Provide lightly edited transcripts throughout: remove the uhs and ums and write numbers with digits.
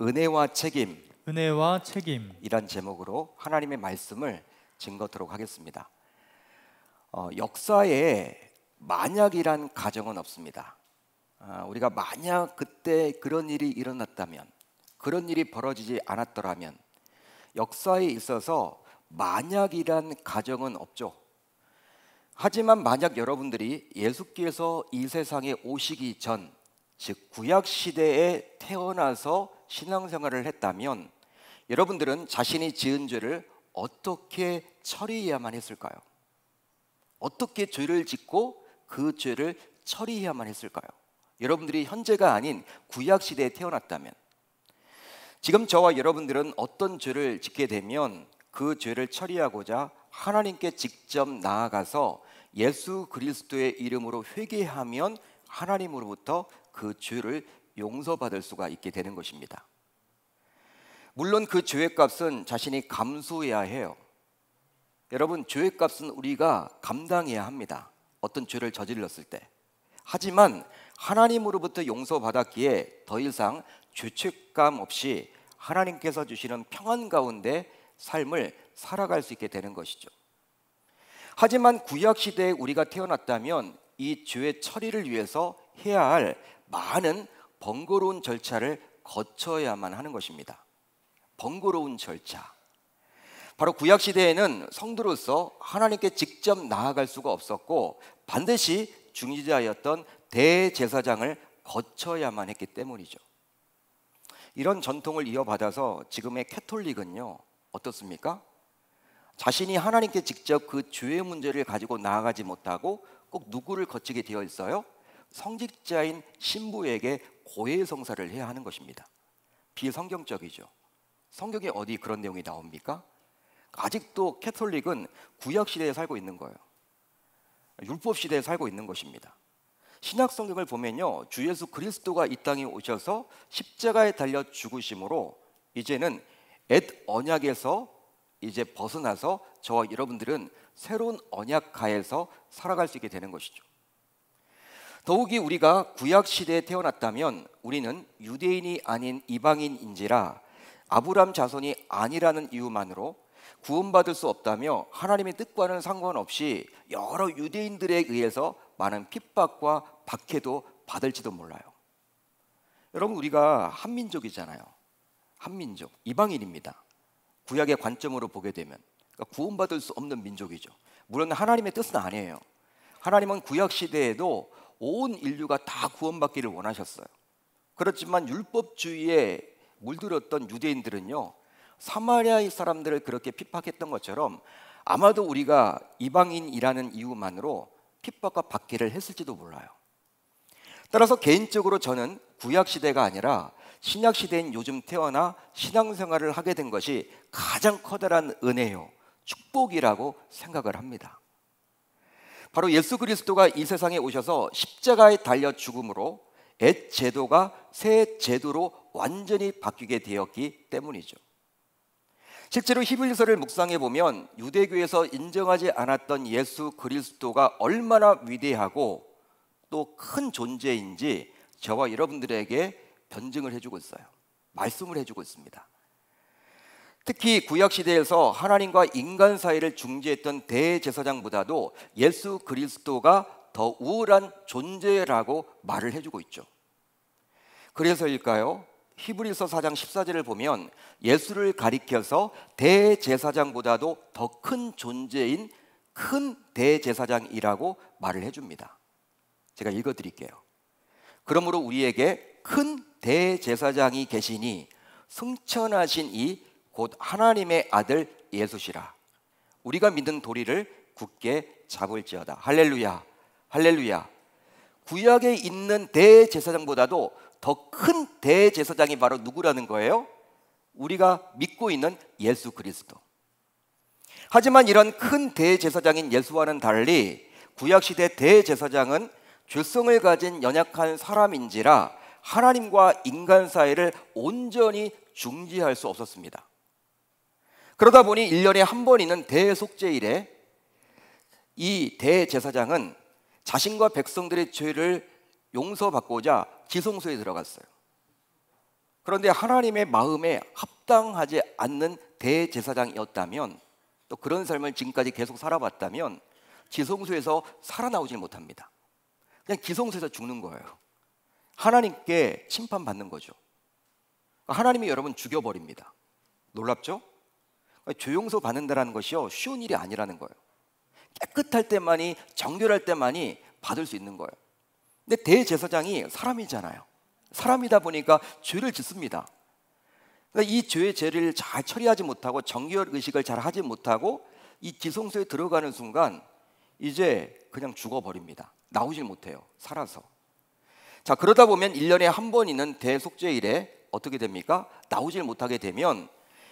은혜와 책임, 은혜와 책임. 이란 제목으로 하나님의 말씀을 증거토록 하겠습니다. 역사에 만약이란 가정은 없습니다. 우리가 만약 그때 그런 일이 일어났다면, 그런 일이 벌어지지 않았더라면, 역사에 있어서 만약이란 가정은 없죠. 하지만 만약 여러분들이 예수께서 이 세상에 오시기 전, 즉 구약 시대에 태어나서 신앙생활을 했다면 여러분들은 자신이 지은 죄를 어떻게 처리해야만 했을까요? 어떻게 죄를 짓고 그 죄를 처리해야만 했을까요? 여러분들이 현재가 아닌 구약 시대에 태어났다면, 지금 저와 여러분들은 어떤 죄를 짓게 되면 그 죄를 처리하고자 하나님께 직접 나아가서 예수 그리스도의 이름으로 회개하면 하나님으로부터 그 죄를 용서받을 수가 있게 되는 것입니다. 물론 그 죄의 값은 자신이 감수해야 해요. 여러분, 죄의 값은 우리가 감당해야 합니다. 어떤 죄를 저질렀을 때. 하지만 하나님으로부터 용서받았기에 더 이상 죄책감 없이 하나님께서 주시는 평안 가운데 삶을 살아갈 수 있게 되는 것이죠. 하지만 구약 시대에 우리가 태어났다면 이 죄의 처리를 위해서 해야 할 많은 번거로운 절차를 거쳐야만 하는 것입니다. 번거로운 절차. 바로 구약 시대에는 성도로서 하나님께 직접 나아갈 수가 없었고 반드시 중지자였던 대제사장을 거쳐야만 했기 때문이죠. 이런 전통을 이어받아서 지금의 캐톨릭은요, 어떻습니까? 자신이 하나님께 직접 그 죄의 문제를 가지고 나아가지 못하고 꼭 누구를 거치게 되어 있어요? 성직자인 신부에게 고해성사를 해야 하는 것입니다. 비성경적이죠. 성경에 어디 그런 내용이 나옵니까? 아직도 캐톨릭은 구약 시대에 살고 있는 거예요. 율법 시대에 살고 있는 것입니다. 신약 성경을 보면요, 주 예수 그리스도가 이 땅에 오셔서 십자가에 달려 죽으심으로 이제는 옛 언약에서 이제 벗어나서 저와 여러분들은 새로운 언약 하에서 살아갈 수 있게 되는 것이죠. 더욱이 우리가 구약 시대에 태어났다면 우리는 유대인이 아닌 이방인인지라 아브람 자손이 아니라는 이유만으로 구원받을 수 없다며 하나님의 뜻과는 상관없이 여러 유대인들에 의해서 많은 핍박과 박해도 받을지도 몰라요. 여러분, 우리가 한민족이잖아요. 한민족, 이방인입니다. 구약의 관점으로 보게 되면 그러니까 구원받을 수 없는 민족이죠. 물론 하나님의 뜻은 아니에요. 하나님은 구약 시대에도 온 인류가 다 구원받기를 원하셨어요. 그렇지만 율법주의에 물들었던 유대인들은요, 사마리아의 사람들을 그렇게 핍박했던 것처럼 아마도 우리가 이방인이라는 이유만으로 핍박과 박해를 했을지도 몰라요. 따라서 개인적으로 저는 구약 시대가 아니라 신약 시대인 요즘 태어나 신앙생활을 하게 된 것이 가장 커다란 은혜요, 축복이라고 생각을 합니다. 바로 예수 그리스도가 이 세상에 오셔서 십자가에 달려 죽음으로 옛 제도가 새 제도로 완전히 바뀌게 되었기 때문이죠. 실제로 히브리서를 묵상해 보면 유대교에서 인정하지 않았던 예수 그리스도가 얼마나 위대하고 또 큰 존재인지 저와 여러분들에게 변증을 해주고 있어요. 말씀을 해주고 있습니다. 특히 구약 시대에서 하나님과 인간 사이를 중재했던 대제사장보다도 예수 그리스도가 더 우월한 존재라고 말을 해주고 있죠. 그래서일까요? 히브리서 4장 14절을 보면 예수를 가리켜서 대제사장보다도 더 큰 존재인 큰 대제사장이라고 말을 해줍니다. 제가 읽어드릴게요. 그러므로 우리에게 큰 대제사장이 계시니 승천하신 이 곧 하나님의 아들 예수시라. 우리가 믿는 도리를 굳게 잡을지어다. 할렐루야, 할렐루야. 구약에 있는 대제사장보다도 더 큰 대제사장이 바로 누구라는 거예요? 우리가 믿고 있는 예수 그리스도. 하지만 이런 큰 대제사장인 예수와는 달리 구약시대 대제사장은 죄성을 가진 연약한 사람인지라 하나님과 인간 사이를 온전히 중지할 수 없었습니다. 그러다 보니 1년에 한 번 있는 대속죄일에 이 대제사장은 자신과 백성들의 죄를 용서받고자 지성소에 들어갔어요. 그런데 하나님의 마음에 합당하지 않는 대제사장이었다면, 또 그런 삶을 지금까지 계속 살아봤다면 지성소에서 살아나오질 못합니다. 그냥 지성소에서 죽는 거예요. 하나님께 심판받는 거죠. 하나님이 여러분 죽여버립니다. 놀랍죠? 조용소 받는다는 것이요, 쉬운 일이 아니라는 거예요. 깨끗할 때만이, 정결할 때만이 받을 수 있는 거예요. 근데 대제사장이 사람이잖아요. 사람이다 보니까 죄를 짓습니다. 그러니까 이 죄를 잘 처리하지 못하고 정결 의식을 잘 하지 못하고 이 지성소에 들어가는 순간 이제 그냥 죽어버립니다. 나오질 못해요, 살아서. 자, 그러다 보면 1년에 한 번 있는 대속죄일에 어떻게 됩니까? 나오질 못하게 되면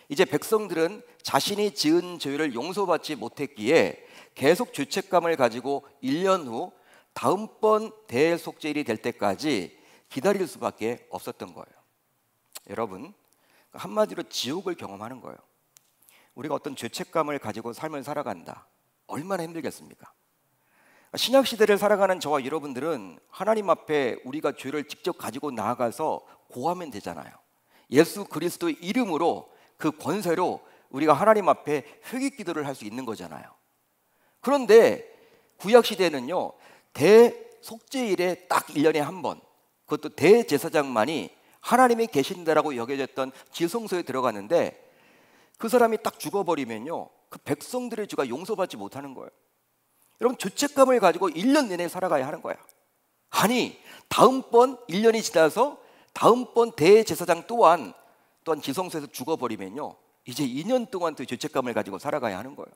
이제 백성들은 자신이 지은 죄를 용서받지 못했기에 계속 죄책감을 가지고 1년 후 다음번 대속죄일이 될 때까지 기다릴 수밖에 없었던 거예요. 여러분, 한마디로 지옥을 경험하는 거예요. 우리가 어떤 죄책감을 가지고 삶을 살아간다, 얼마나 힘들겠습니까? 신약 시대를 살아가는 저와 여러분들은 하나님 앞에 우리가 죄를 직접 가지고 나아가서 고하면 되잖아요. 예수 그리스도의 이름으로, 그 권세로 우리가 하나님 앞에 회개 기도를 할 수 있는 거잖아요. 그런데 구약 시대는요, 대속죄일에 딱 1년에 한 번, 그것도 대제사장만이 하나님이 계신다라고 여겨졌던 지성소에 들어갔는데, 그 사람이 딱 죽어버리면요, 그 백성들의 죄가 용서받지 못하는 거예요. 여러분, 죄책감을 가지고 1년 내내 살아가야 하는 거야. 아니, 다음번 1년이 지나서 다음번 대제사장 또한 지성소에서 죽어버리면요, 이제 2년 동안 또 죄책감을 가지고 살아가야 하는 거예요.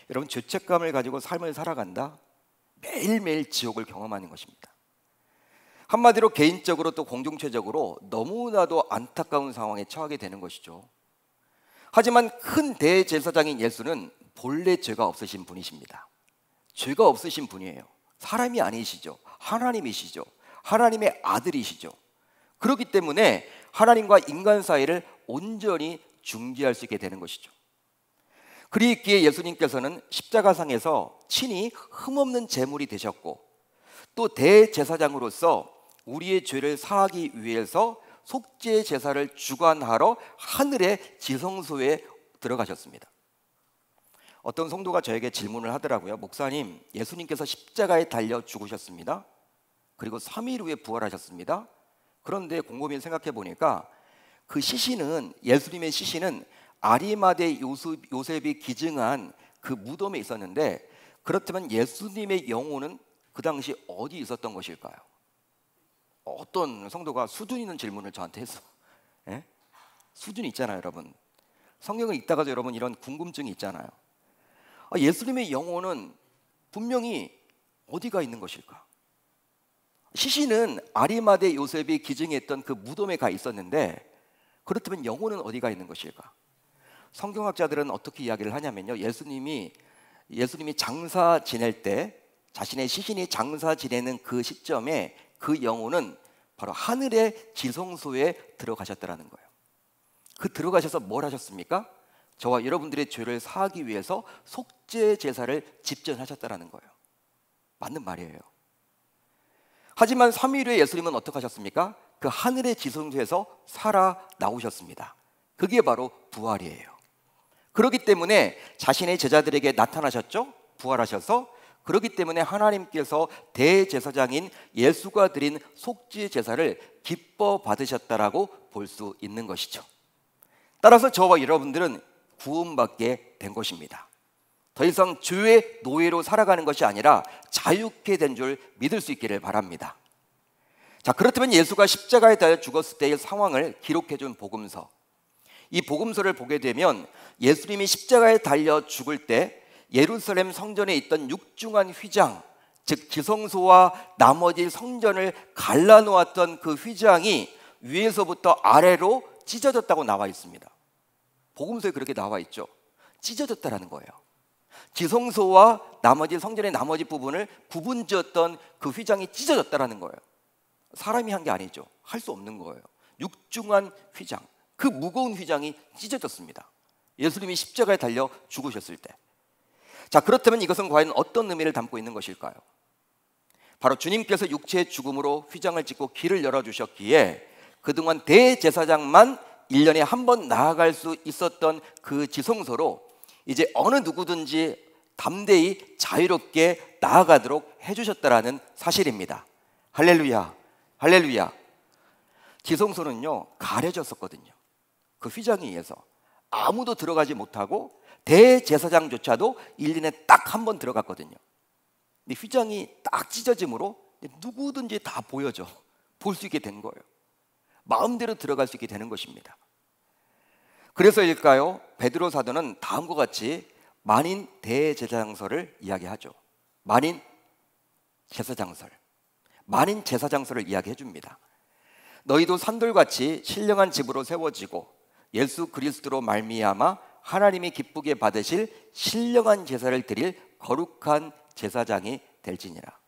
여러분, 죄책감을 가지고 삶을 살아간다, 매일매일 지옥을 경험하는 것입니다. 한마디로 개인적으로 또 공동체적으로 너무나도 안타까운 상황에 처하게 되는 것이죠. 하지만 큰 대제사장인 예수는 본래 죄가 없으신 분이십니다. 죄가 없으신 분이에요. 사람이 아니시죠. 하나님이시죠. 하나님의 아들이시죠. 그렇기 때문에 하나님과 인간 사이를 온전히 중재할 수 있게 되는 것이죠. 그리기에 예수님께서는 십자가상에서 친히 흠없는 제물이 되셨고, 또 대제사장으로서 우리의 죄를 사하기 위해서 속죄 제사를 주관하러 하늘의 지성소에 들어가셨습니다. 어떤 성도가 저에게 질문을 하더라고요. 목사님, 예수님께서 십자가에 달려 죽으셨습니다. 그리고 3일 후에 부활하셨습니다. 그런데 곰곰이 생각해 보니까 그 시신은, 예수님의 시신은 아리마대 요셉이 기증한 그 무덤에 있었는데, 그렇다면 예수님의 영혼은 그 당시 어디 있었던 것일까요? 어떤 성도가 수준 있는 질문을 저한테 했어. 예? 수준이 있잖아요, 여러분. 성경을 읽다가도 여러분 이런 궁금증이 있잖아요. 예수님의 영혼은 분명히 어디가 있는 것일까? 시신은 아리마대 요셉이 기증했던 그 무덤에 가 있었는데, 그렇다면 영혼은 어디가 있는 것일까? 성경학자들은 어떻게 이야기를 하냐면요, 예수님이 장사 지낼 때, 자신의 시신이 장사 지내는 그 시점에 그 영혼은 바로 하늘의 지성소에 들어가셨다는 거예요. 그 들어가셔서 뭘 하셨습니까? 저와 여러분들의 죄를 사하기 위해서 속죄 제사를 집전하셨다는 거예요. 맞는 말이에요. 하지만 3일 후에 예수님은 어떻게 하셨습니까? 그 하늘의 지성소에서 살아 나오셨습니다. 그게 바로 부활이에요. 그렇기 때문에 자신의 제자들에게 나타나셨죠? 부활하셔서. 그렇기 때문에 하나님께서 대제사장인 예수가 드린 속죄 제사를 기뻐 받으셨다라고 볼 수 있는 것이죠. 따라서 저와 여러분들은 구원받게 된 것입니다. 더 이상 죄의 노예로 살아가는 것이 아니라 자유케 된 줄 믿을 수 있기를 바랍니다. 자, 그렇다면 예수가 십자가에 달려 죽었을 때의 상황을 기록해 준 복음서, 이 복음서를 보게 되면 예수님이 십자가에 달려 죽을 때 예루살렘 성전에 있던 육중한 휘장, 즉 지성소와 나머지 성전을 갈라놓았던 그 휘장이 위에서부터 아래로 찢어졌다고 나와 있습니다. 복음서에 그렇게 나와 있죠. 찢어졌다라는 거예요. 지성소와 나머지 성전의 나머지 부분을 구분지었던 그 휘장이 찢어졌다라는 거예요. 사람이 한 게 아니죠. 할 수 없는 거예요. 육중한 휘장, 그 무거운 휘장이 찢어졌습니다. 예수님이 십자가에 달려 죽으셨을 때. 자, 그렇다면 이것은 과연 어떤 의미를 담고 있는 것일까요? 바로 주님께서 육체의 죽음으로 휘장을 찢고 길을 열어주셨기에 그동안 대제사장만 1년에 한 번 나아갈 수 있었던 그 지성소로 이제 어느 누구든지 담대히 자유롭게 나아가도록 해주셨다라는 사실입니다. 할렐루야, 할렐루야. 지성소는요 가려졌었거든요. 그 휘장에 의해서 아무도 들어가지 못하고 대제사장조차도 1년에 딱 한 번 들어갔거든요. 근데 휘장이 딱 찢어짐으로 누구든지 다 보여져 볼 수 있게 된 거예요. 마음대로 들어갈 수 있게 되는 것입니다. 그래서일까요? 베드로 사도는 다음과 같이 만인 대제사장설을 이야기하죠. 만인 제사장설, 만인 제사장설을 이야기해 줍니다. 너희도 산돌같이 신령한 집으로 세워지고 예수 그리스도로 말미암아 하나님이 기쁘게 받으실 신령한 제사를 드릴 거룩한 제사장이 될지니라.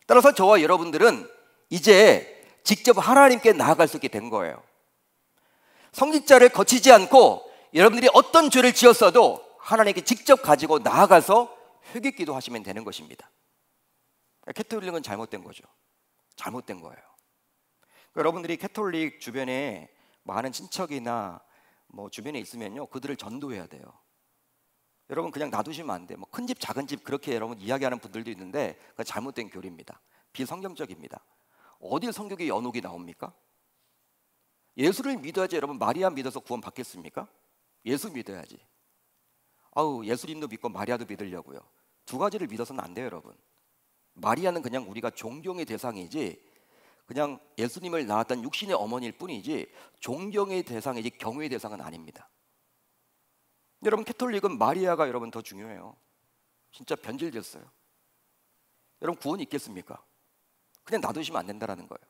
따라서 저와 여러분들은 이제 직접 하나님께 나아갈 수 있게 된 거예요. 성직자를 거치지 않고 여러분들이 어떤 죄를 지었어도 하나님께 직접 가지고 나아가서 회개기도 하시면 되는 것입니다. 캐톨릭은 잘못된 거죠. 잘못된 거예요. 여러분들이 캐톨릭 주변에 많은 친척이나 뭐 주변에 있으면요, 그들을 전도해야 돼요. 여러분 그냥 놔두시면 안 돼요. 뭐 큰 집 작은 집 그렇게 여러분 이야기하는 분들도 있는데 그건 잘못된 교리입니다. 비성경적입니다. 어딜 성경에 연옥이 나옵니까? 예수를 믿어야지 여러분 마리아 믿어서 구원 받겠습니까? 예수 믿어야지. 아우 예수님도 믿고 마리아도 믿으려고요. 두 가지를 믿어서는 안 돼요 여러분. 마리아는 그냥 우리가 존경의 대상이지 그냥 예수님을 낳았던 육신의 어머니일 뿐이지 존경의 대상이지 경외의 대상은 아닙니다. 여러분 캐톨릭은 마리아가 여러분 더 중요해요. 진짜 변질됐어요. 여러분 구원이 있겠습니까? 그냥 놔두시면 안 된다는 거예요.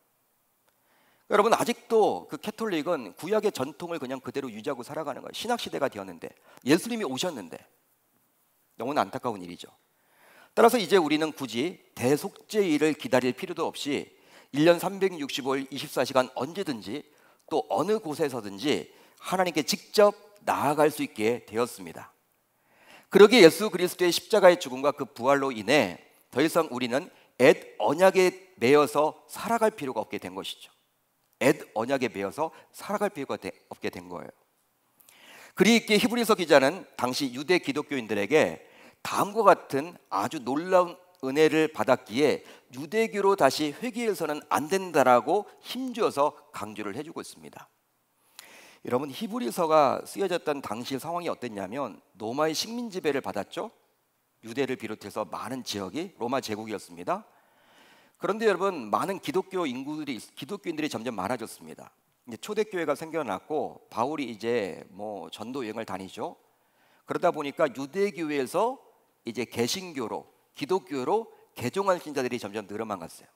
여러분 아직도 그 캐톨릭은 구약의 전통을 그냥 그대로 유지하고 살아가는 거예요. 신학시대가 되었는데 예수님이 오셨는데 너무나 안타까운 일이죠. 따라서 이제 우리는 굳이 대속죄일을 기다릴 필요도 없이 1년 365일 24시간 언제든지 또 어느 곳에서든지 하나님께 직접 나아갈 수 있게 되었습니다. 그러기에 예수 그리스도의 십자가의 죽음과 그 부활로 인해 더 이상 우리는 옛 언약에 매여서 살아갈 필요가 없게 된 것이죠. 옛 언약에 매여서 살아갈 필요가 없게 된 거예요. 그리기에 히브리서 기자는 당시 유대 기독교인들에게 다음과 같은 아주 놀라운 은혜를 받았기에 유대교로 다시 회개해서는 안 된다라고 힘주어서 강조를 해주고 있습니다. 여러분 히브리서가 쓰여졌던 당시 상황이 어땠냐면 로마의 식민 지배를 받았죠. 유대를 비롯해서 많은 지역이 로마 제국이었습니다. 그런데 여러분 많은 기독교인들이 점점 많아졌습니다. 이제 초대교회가 생겨났고 바울이 이제 뭐 전도 여행을 다니죠. 그러다 보니까 유대교회에서 이제 개신교로 기독교로 개종한 신자들이 점점 늘어만 갔어요.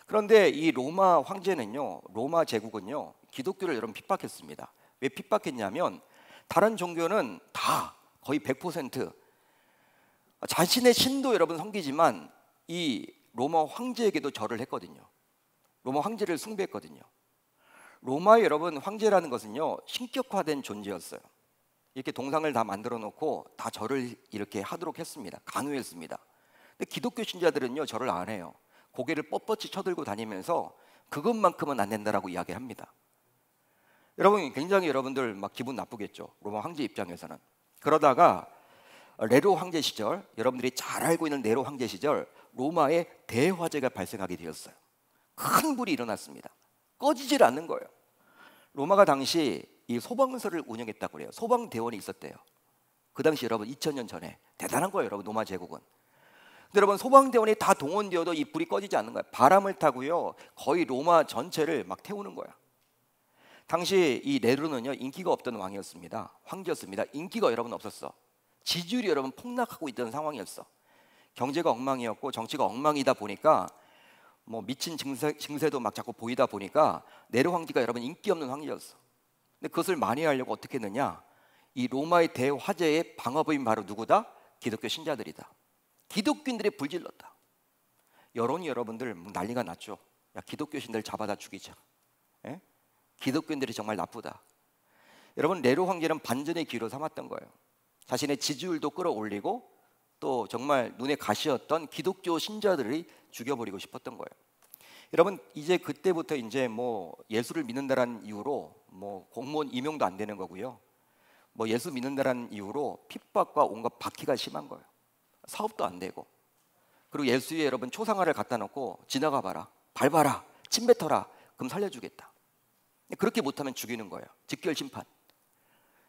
그런데 이 로마 황제는요, 로마 제국은요, 기독교를 여러분 핍박했습니다. 왜 핍박했냐면 다른 종교는 다 거의 100% 자신의 신도 여러분 섬기지만 이 로마 황제에게도 절을 했거든요. 로마 황제를 숭배했거든요. 로마의 여러분 황제라는 것은요 신격화된 존재였어요. 이렇게 동상을 다 만들어 놓고 다 절을 이렇게 하도록 했습니다. 강요했습니다. 근데 기독교 신자들은요 절을 안 해요. 고개를 뻣뻣이 쳐들고 다니면서 그것만큼은 안 된다라고 이야기합니다. 여러분 굉장히 여러분들 막 기분 나쁘겠죠. 로마 황제 입장에서는. 그러다가 네로 황제 시절, 여러분들이 잘 알고 있는 네로 황제 시절 로마에 대화재가 발생하게 되었어요. 큰 불이 일어났습니다. 꺼지질 않는 거예요. 로마가 당시 이 소방서를 운영했다고 그래요. 소방대원이 있었대요. 그 당시 여러분 2000년 전에 대단한 거예요. 여러분 로마 제국은. 근데 여러분 소방대원이 다 동원되어도 이 불이 꺼지지 않는 거예요. 바람을 타고요 거의 로마 전체를 막 태우는 거야. 당시 이 네로는요 인기가 없던 왕이었습니다. 황제였습니다. 인기가 여러분 없었어. 지지율이 여러분 폭락하고 있던 상황이었어. 경제가 엉망이었고 정치가 엉망이다 보니까 뭐 미친 증세도 막 자꾸 보이다 보니까 네로 황제가 여러분 인기 없는 황제였어. 근데 그것을 만회하려고 어떻게 했느냐? 이 로마의 대화재의 방어부인 바로 누구다? 기독교 신자들이다. 기독교인들이 불질렀다. 여론이 여러분들 난리가 났죠. 야 기독교 신들 잡아다 죽이자. 예? 기독교인들이 정말 나쁘다. 여러분 네로 황제는 반전의 기로 삼았던 거예요. 자신의 지지율도 끌어올리고 또 정말 눈에 가시였던 기독교 신자들이 죽여버리고 싶었던 거예요. 여러분 이제 그때부터 이제 뭐 예수를 믿는다라는 이유로 뭐 공무원 임용도 안 되는 거고요. 뭐 예수 믿는다라는 이유로 핍박과 온갖 박해가 심한 거예요. 사업도 안 되고. 그리고 예수의 여러분 초상화를 갖다 놓고 지나가 봐라, 밟아라, 침 뱉어라, 그럼 살려주겠다. 그렇게 못하면 죽이는 거예요. 직결 심판.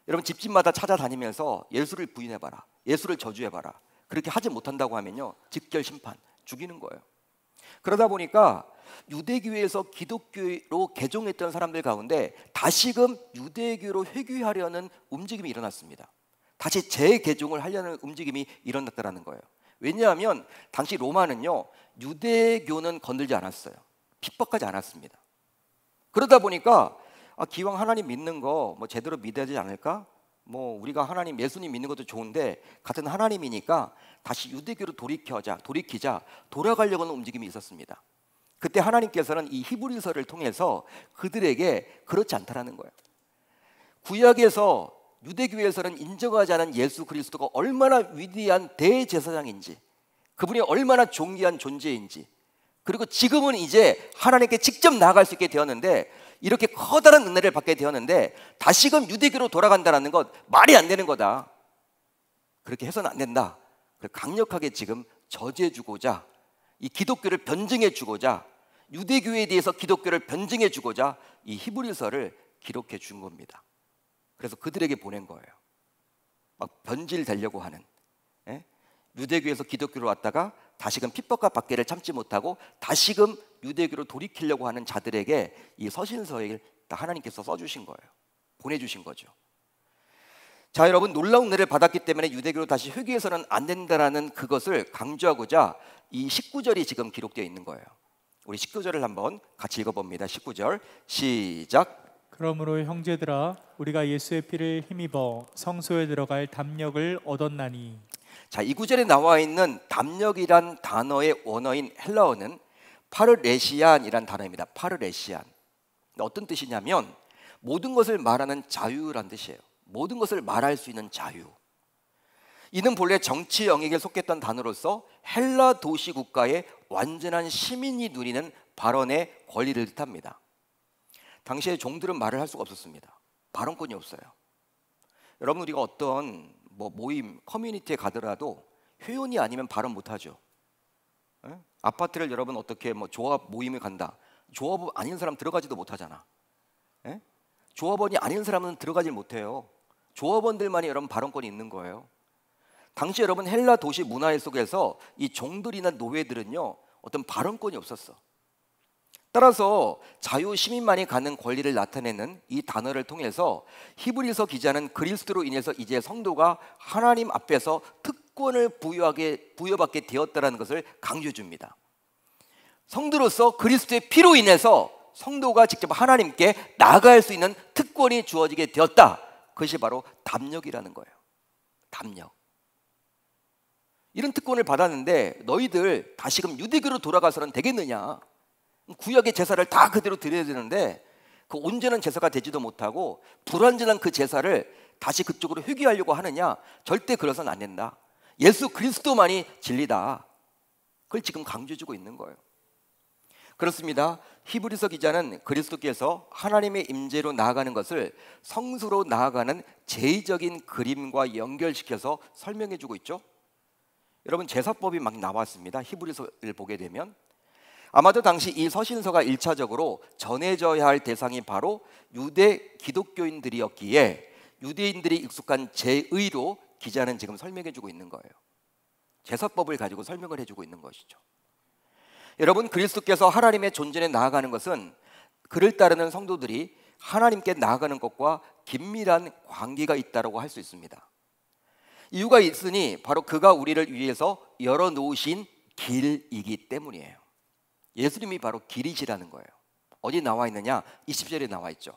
여러분 집집마다 찾아다니면서 예수를 부인해봐라, 예수를 저주해봐라. 그렇게 하지 못한다고 하면요 직결 심판, 죽이는 거예요. 그러다 보니까 유대교회에서 기독교로 개종했던 사람들 가운데 다시금 유대교로 회귀하려는 움직임이 일어났습니다. 다시 재개종을 하려는 움직임이 일어났다는 거예요. 왜냐하면 당시 로마는요 유대교는 건들지 않았어요. 핍박하지 않았습니다. 그러다 보니까 기왕 하나님 믿는 거 뭐 제대로 믿어야 되지 않을까? 뭐 우리가 하나님 예수님 믿는 것도 좋은데 같은 하나님이니까 다시 유대교로 돌이키자 돌아가려고 하는 움직임이 있었습니다. 그때 하나님께서는 이 히브리서를 통해서 그들에게 그렇지 않다라는 거예요. 구약에서 유대교에서는 인정하지 않은 예수 그리스도가 얼마나 위대한 대제사장인지, 그분이 얼마나 존귀한 존재인지, 그리고 지금은 이제 하나님께 직접 나아갈 수 있게 되었는데, 이렇게 커다란 은혜를 받게 되었는데 다시금 유대교로 돌아간다는 것 말이 안 되는 거다. 그렇게 해서는 안 된다. 강력하게 지금 저지해주고자, 이 기독교를 변증해주고자, 유대교에 대해서 기독교를 변증해주고자 이 히브리서를 기록해 준 겁니다. 그래서 그들에게 보낸 거예요. 막 변질되려고 하는, 유대교에서 기독교로 왔다가 다시금 핍박과 박해를 참지 못하고 다시금 유대교로 돌이키려고 하는 자들에게 이 서신서를 하나님께서 써주신 거예요. 보내주신 거죠. 자, 여러분 놀라운 은혜를 받았기 때문에 유대교로 다시 회귀해서는 안 된다라는 그것을 강조하고자 이 19절이 지금 기록되어 있는 거예요. 우리 19절을 한번 같이 읽어봅니다. 19절 시작. 그러므로 형제들아 우리가 예수의 피를 힘입어 성소에 들어갈 담력을 얻었나니. 자, 이 구절에 나와 있는 담력이란 단어의 원어인 헬라어는 파르레시안이란 단어입니다. 파르레시안. 어떤 뜻이냐면 모든 것을 말하는 자유란 뜻이에요. 모든 것을 말할 수 있는 자유. 이는 본래 정치 영역에 속했던 단어로서 헬라 도시 국가의 완전한 시민이 누리는 발언의 권리를 뜻합니다. 당시에 종들은 말을 할 수가 없었습니다. 발언권이 없어요. 여러분 우리가 어떤 모임, 커뮤니티에 가더라도 회원이 아니면 발언 못하죠. 아파트를 여러분 어떻게 조합 모임을 간다, 조합원 아닌 사람 들어가지도 못하잖아. 조합원이 아닌 사람은 들어가지 못해요. 조합원들만이 여러분 발언권이 있는 거예요. 당시 여러분 헬라 도시 문화 속에서 이 종들이나 노예들은요 어떤 발언권이 없었어. 따라서 자유 시민만이 갖는 권리를 나타내는 이 단어를 통해서 히브리서 기자는 그리스도로 인해서 이제 성도가 하나님 앞에서 특권을 부여받게 되었다는 것을 강조해 줍니다. 성도로서 그리스도의 피로 인해서 성도가 직접 하나님께 나아갈 수 있는 특권이 주어지게 되었다. 그것이 바로 담력이라는 거예요. 담력. 이런 특권을 받았는데 너희들 다시금 유대교로 돌아가서는 되겠느냐? 구약의 제사를 다 그대로 드려야 되는데 그 온전한 제사가 되지도 못하고 불완전한 그 제사를 다시 그쪽으로 회귀하려고 하느냐? 절대 그래서는 안 된다. 예수 그리스도만이 진리다. 그걸 지금 강조해주고 있는 거예요. 그렇습니다. 히브리서 기자는 그리스도께서 하나님의 임재로 나아가는 것을 성수로 나아가는 제의적인 그림과 연결시켜서 설명해주고 있죠. 여러분 제사법이 막 나왔습니다. 히브리서를 보게 되면 아마도 당시 이 서신서가 1차적으로 전해져야 할 대상이 바로 유대 기독교인들이었기에 유대인들이 익숙한 제의로 기자는 지금 설명해주고 있는 거예요. 제사법을 가지고 설명을 해주고 있는 것이죠. 여러분 그리스도께서 하나님의 존전에 나아가는 것은 그를 따르는 성도들이 하나님께 나아가는 것과 긴밀한 관계가 있다고 할 수 있습니다. 이유가 있으니 바로 그가 우리를 위해서 열어놓으신 길이기 때문이에요. 예수님이 바로 길이시라는 거예요. 어디 나와 있느냐? 20절에 나와 있죠.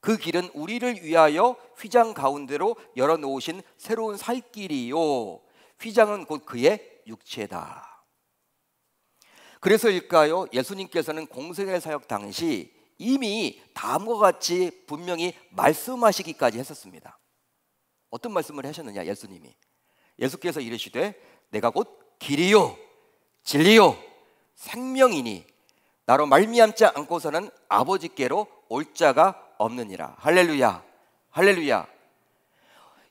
그 길은 우리를 위하여 휘장 가운데로 열어놓으신 새로운 살 길이요 휘장은 곧 그의 육체다. 그래서일까요? 예수님께서는 공생애 사역 당시 이미 다음과 같이 분명히 말씀하시기까지 했었습니다. 어떤 말씀을 하셨느냐? 예수께서 이르시되 내가 곧 길이요 진리요 생명이니 나로 말미암지 않고서는 아버지께로 올 자가 없느니라. 할렐루야, 할렐루야.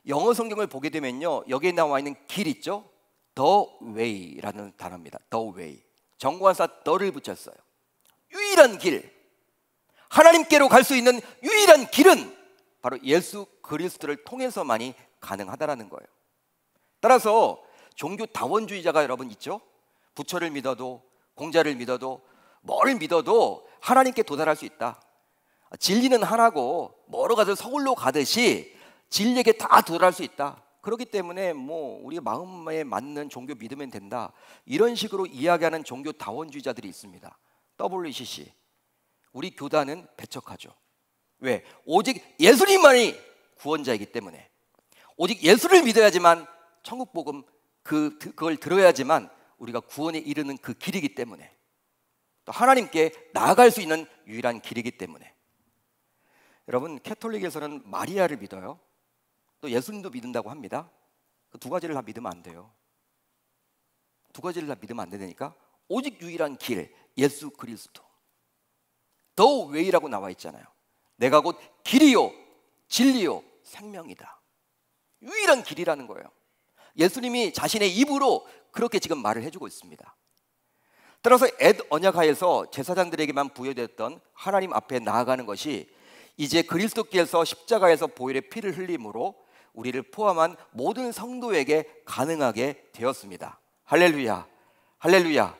영어 성경을 보게 되면요, 여기에 나와 있는 길 있죠? The way라는 단어입니다. The way. 정관사 the를 붙였어요. 유일한 길, 하나님께로 갈 수 있는 유일한 길은 바로 예수 그리스도를 통해서만이 가능하다라는 거예요. 따라서 종교 다원주의자가 여러분 있죠? 부처를 믿어도, 공자를 믿어도, 뭘 믿어도 하나님께 도달할 수 있다. 진리는 하나고 멀어 가서 서울로 가듯이 진리에게 다 도달할 수 있다. 그렇기 때문에 뭐 우리 마음에 맞는 종교 믿으면 된다, 이런 식으로 이야기하는 종교 다원주의자들이 있습니다. WCC, 우리 교단은 배척하죠. 왜? 오직 예수님만이 구원자이기 때문에, 오직 예수를 믿어야지만 천국 복음 그걸 들어야지만 우리가 구원에 이르는 그 길이기 때문에, 또 하나님께 나아갈 수 있는 유일한 길이기 때문에. 여러분, 캐톨릭에서는 마리아를 믿어요. 또 예수님도 믿는다고 합니다. 그 두 가지를 다 믿으면 안 돼요. 두 가지를 다 믿으면 안 되니까 오직 유일한 길, 예수 그리스도. The way라고 나와 있잖아요. 내가 곧 길이요 진리요 생명이다. 유일한 길이라는 거예요. 예수님이 자신의 입으로 그렇게 지금 말을 해주고 있습니다. 따라서 옛 언약하에서 제사장들에게만 부여됐던 하나님 앞에 나아가는 것이 이제 그리스도께서 십자가에서 보혈의 피를 흘림으로 우리를 포함한 모든 성도에게 가능하게 되었습니다. 할렐루야, 할렐루야.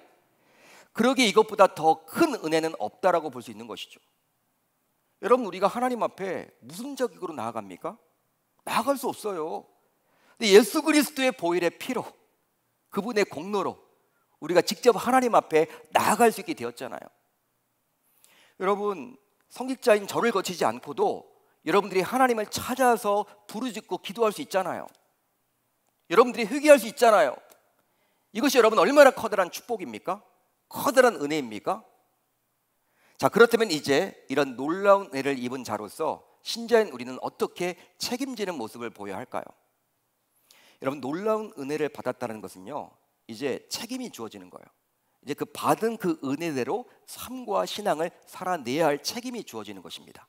그러기에 이것보다 더 큰 은혜는 없다라고 볼 수 있는 것이죠. 여러분, 우리가 하나님 앞에 무슨 자격으로 나아갑니까? 나아갈 수 없어요. 근데 예수 그리스도의 보혈의 피로, 그분의 공로로 우리가 직접 하나님 앞에 나아갈 수 있게 되었잖아요. 여러분, 성직자인 저를 거치지 않고도 여러분들이 하나님을 찾아서 부르짖고 기도할 수 있잖아요. 여러분들이 회개할 수 있잖아요. 이것이 여러분 얼마나 커다란 축복입니까? 커다란 은혜입니까? 자, 그렇다면 이제 이런 놀라운 은혜를 입은 자로서 신자인 우리는 어떻게 책임지는 모습을 보여야 할까요? 여러분, 놀라운 은혜를 받았다는 것은요, 이제 책임이 주어지는 거예요. 이제 그 받은 그 은혜대로 삶과 신앙을 살아내야 할 책임이 주어지는 것입니다.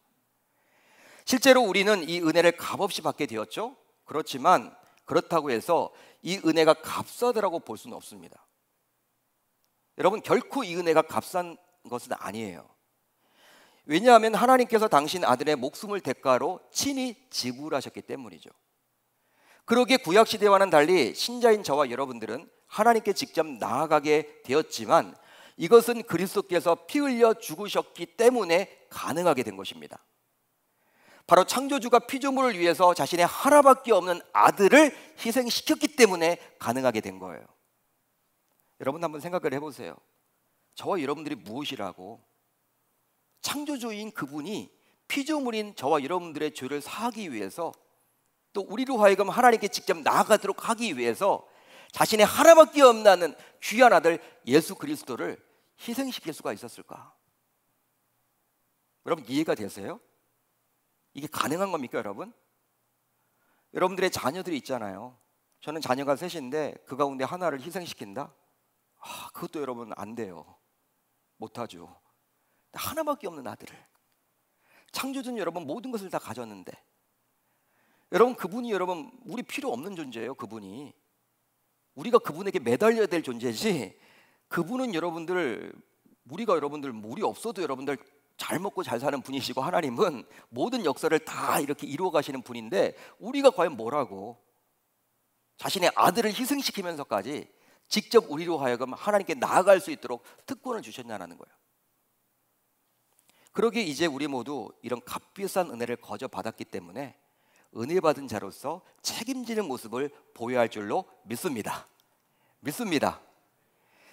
실제로 우리는 이 은혜를 값없이 받게 되었죠. 그렇지만 그렇다고 해서 이 은혜가 값싸다라고 볼 수는 없습니다. 여러분, 결코 이 은혜가 값싼 것은 아니에요. 왜냐하면 하나님께서 당신 아들의 목숨을 대가로 친히 지불하셨기 때문이죠. 그러기에 구약시대와는 달리 신자인 저와 여러분들은 하나님께 직접 나아가게 되었지만 이것은 그리스도께서 피 흘려 죽으셨기 때문에 가능하게 된 것입니다. 바로 창조주가 피조물을 위해서 자신의 하나밖에 없는 아들을 희생시켰기 때문에 가능하게 된 거예요. 여러분, 한번 생각을 해보세요. 저와 여러분들이 무엇이라고? 창조주인 그분이 피조물인 저와 여러분들의 죄를 사하기 위해서, 또 우리로 하여금 하나님께 직접 나아가도록 하기 위해서 자신의 하나밖에 없는 귀한 아들 예수 그리스도를 희생시킬 수가 있었을까? 여러분, 이해가 되세요? 이게 가능한 겁니까, 여러분? 여러분들의 자녀들이 있잖아요. 저는 자녀가 셋인데 그 가운데 하나를 희생시킨다? 그것도 여러분 안 돼요. 못하죠. 하나밖에 없는 아들을, 창조주는 여러분 모든 것을 다 가졌는데, 여러분 그분이 여러분 우리 필요 없는 존재예요. 그분이 우리가 그분에게 매달려야 될 존재지, 그분은 여러분들, 우리가 여러분들 물이 없어도 여러분들 잘 먹고 잘 사는 분이시고, 하나님은 모든 역사를 다 이렇게 이루어 가시는 분인데 우리가 과연 뭐라고 자신의 아들을 희생시키면서까지 직접 우리로 하여금 하나님께 나아갈 수 있도록 특권을 주셨냐는 거예요. 그러기에 이제 우리 모두 이런 값비싼 은혜를 거저 받았기 때문에 은혜 받은 자로서 책임지는 모습을 보여야 할 줄로 믿습니다. 믿습니다.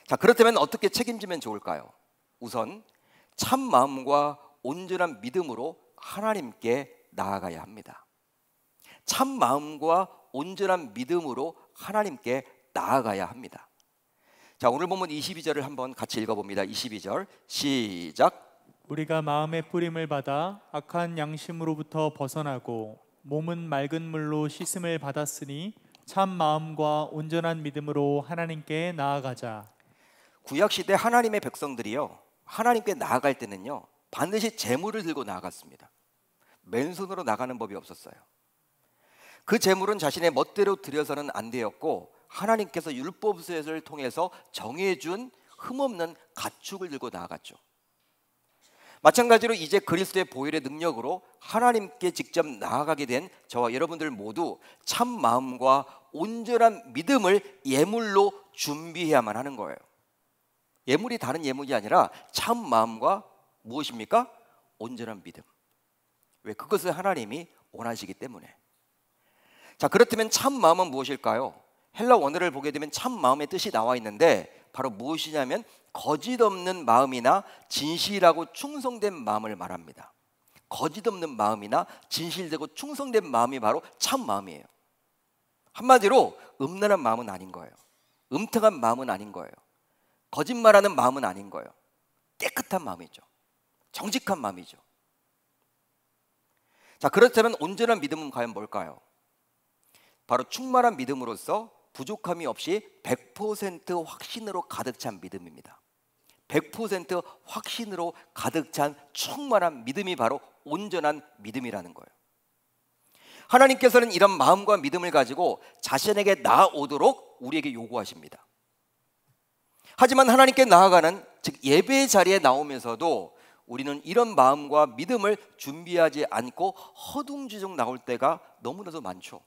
자, 그렇다면 어떻게 책임지면 좋을까요? 우선 참 마음과 온전한 믿음으로 하나님께 나아가야 합니다. 참 마음과 온전한 믿음으로 하나님께 나아가야 합니다. 자, 오늘 본문 22절을 한번 같이 읽어봅니다. 22절 시작. 우리가 마음의 뿌림을 받아 악한 양심으로부터 벗어나고 몸은 맑은 물로 씻음을 받았으니 참 마음과 온전한 믿음으로 하나님께 나아가자. 구약시대 하나님의 백성들이요, 하나님께 나아갈 때는요, 반드시 제물을 들고 나아갔습니다. 맨손으로 나가는 법이 없었어요. 그 제물은 자신의 멋대로 드려서는 안 되었고, 하나님께서 율법서를 통해서 정해준 흠없는 가축을 들고 나아갔죠. 마찬가지로 이제 그리스도의 보혈의 능력으로 하나님께 직접 나아가게 된 저와 여러분들 모두 참 마음과 온전한 믿음을 예물로 준비해야만 하는 거예요. 예물이 다른 예물이 아니라 참 마음과 무엇입니까? 온전한 믿음. 왜? 그것을 하나님이 원하시기 때문에. 자, 그렇다면 참 마음은 무엇일까요? 헬라 원어를 보게 되면 참 마음의 뜻이 나와 있는데 바로 무엇이냐면 거짓 없는 마음이나 진실하고 충성된 마음을 말합니다. 거짓 없는 마음이나 진실되고 충성된 마음이 바로 참 마음이에요. 한마디로 음란한 마음은 아닌 거예요. 음탕한 마음은 아닌 거예요. 거짓말하는 마음은 아닌 거예요. 깨끗한 마음이죠. 정직한 마음이죠. 자, 그렇다면 온전한 믿음은 과연 뭘까요? 바로 충만한 믿음으로서 부족함이 없이 100% 확신으로 가득 찬 믿음입니다. 100% 확신으로 가득 찬 충만한 믿음이 바로 온전한 믿음이라는 거예요. 하나님께서는 이런 마음과 믿음을 가지고 자신에게 나아오도록 우리에게 요구하십니다. 하지만 하나님께 나아가는, 즉 예배의 자리에 나오면서도 우리는 이런 마음과 믿음을 준비하지 않고 허둥지둥 나올 때가 너무나도 많죠.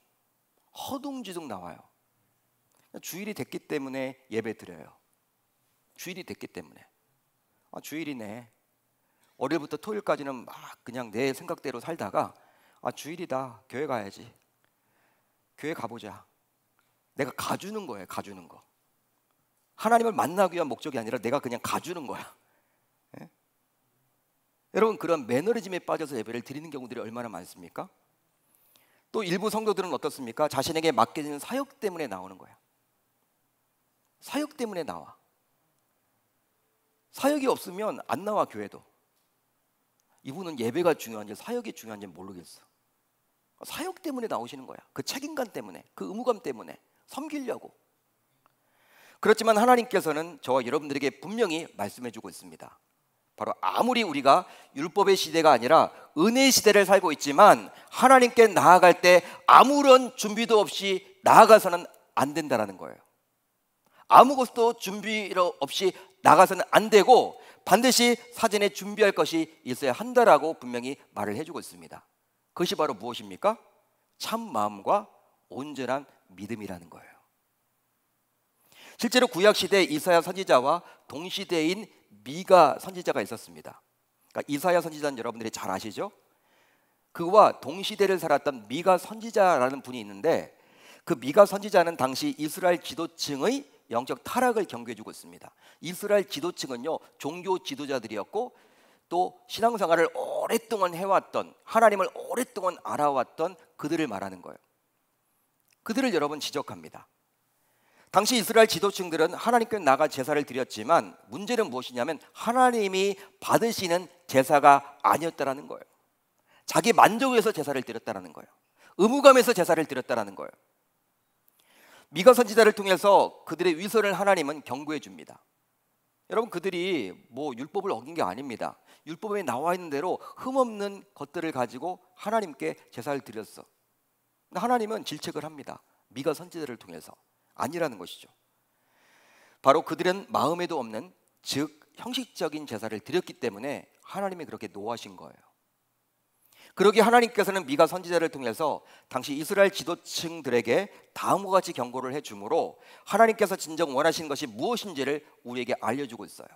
허둥지둥 나와요. 주일이 됐기 때문에 예배 드려요. 주일이 됐기 때문에. 주일이네. 월요일부터 토요일까지는 막 그냥 내 생각대로 살다가 주일이다. 교회 가야지. 교회 가보자. 내가 가주는 거예요. 가주는 거. 하나님을 만나기 위한 목적이 아니라 내가 그냥 가주는 거야. 예? 여러분, 그런 매너리즘에 빠져서 예배를 드리는 경우들이 얼마나 많습니까? 또 일부 성도들은 어떻습니까? 자신에게 맡겨진 사역 때문에 나오는 거야. 사역 때문에 나와. 사역이 없으면 안 나와, 교회도. 이분은 예배가 중요한지 사역이 중요한지 모르겠어. 사역 때문에 나오시는 거야. 그 책임감 때문에, 그 의무감 때문에 섬기려고. 그렇지만 하나님께서는 저와 여러분들에게 분명히 말씀해주고 있습니다. 바로 아무리 우리가 율법의 시대가 아니라 은혜의 시대를 살고 있지만 하나님께 나아갈 때 아무런 준비도 없이 나아가서는 안 된다라는 거예요. 아무것도 준비 없이 나가서는 안 되고 반드시 사전에 준비할 것이 있어야 한다라고 분명히 말을 해주고 있습니다. 그것이 바로 무엇입니까? 참 마음과 온전한 믿음이라는 거예요. 실제로 구약시대 이사야 선지자와 동시대인 미가 선지자가 있었습니다. 그러니까 이사야 선지자는 여러분들이 잘 아시죠? 그와 동시대를 살았던 미가 선지자라는 분이 있는데 그 미가 선지자는 당시 이스라엘 지도층의 영적 타락을 경고해주고 있습니다. 이스라엘 지도층은요, 종교 지도자들이었고 또 신앙생활을 오랫동안 해왔던, 하나님을 오랫동안 알아왔던 그들을 말하는 거예요. 그들을 여러분 지적합니다. 당시 이스라엘 지도층들은 하나님께 나가 제사를 드렸지만 문제는 무엇이냐면 하나님이 받으시는 제사가 아니었다라는 거예요. 자기 만족을 위해서 제사를 드렸다라는 거예요. 의무감에서 제사를 드렸다라는 거예요. 미가 선지자를 통해서 그들의 위선을 하나님은 경고해 줍니다. 여러분, 그들이 뭐 율법을 어긴 게 아닙니다. 율법에 나와 있는 대로 흠없는 것들을 가지고 하나님께 제사를 드렸어. 근데 하나님은 질책을 합니다. 미가 선지자를 통해서. 아니라는 것이죠. 바로 그들은 마음에도 없는, 즉 형식적인 제사를 드렸기 때문에 하나님이 그렇게 노하신 거예요. 그러기에 하나님께서는 미가 선지자를 통해서 당시 이스라엘 지도층들에게 다음과 같이 경고를 해주므로 하나님께서 진정 원하시는 것이 무엇인지를 우리에게 알려주고 있어요.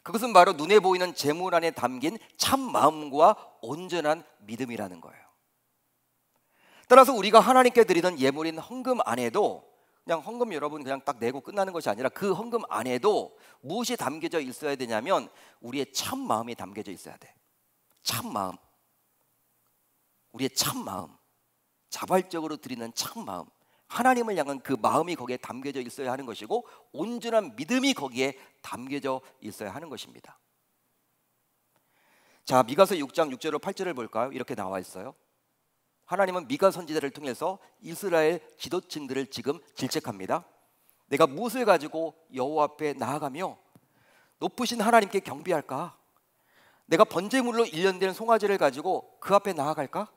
그것은 바로 눈에 보이는 제물 안에 담긴 참 마음과 온전한 믿음이라는 거예요. 따라서 우리가 하나님께 드리던 예물인 헌금 안에도 그냥 헌금 여러분 그냥 딱 내고 끝나는 것이 아니라 그 헌금 안에도 무엇이 담겨져 있어야 되냐면 우리의 참 마음이 담겨져 있어야 돼. 참 마음. 우리의 참 마음. 자발적으로 드리는 참 마음. 하나님을 향한 그 마음이 거기에 담겨져 있어야 하는 것이고 온전한 믿음이 거기에 담겨져 있어야 하는 것입니다. 자, 미가서 6장 6절로 8절을 볼까요? 이렇게 나와 있어요. 하나님은 미가 선지자를 통해서 이스라엘 지도층들을 지금 질책합니다. 내가 무엇을 가지고 여호와 앞에 나아가며 높으신 하나님께 경배할까? 내가 번제물로 일련된 송아지를 가지고 그 앞에 나아갈까?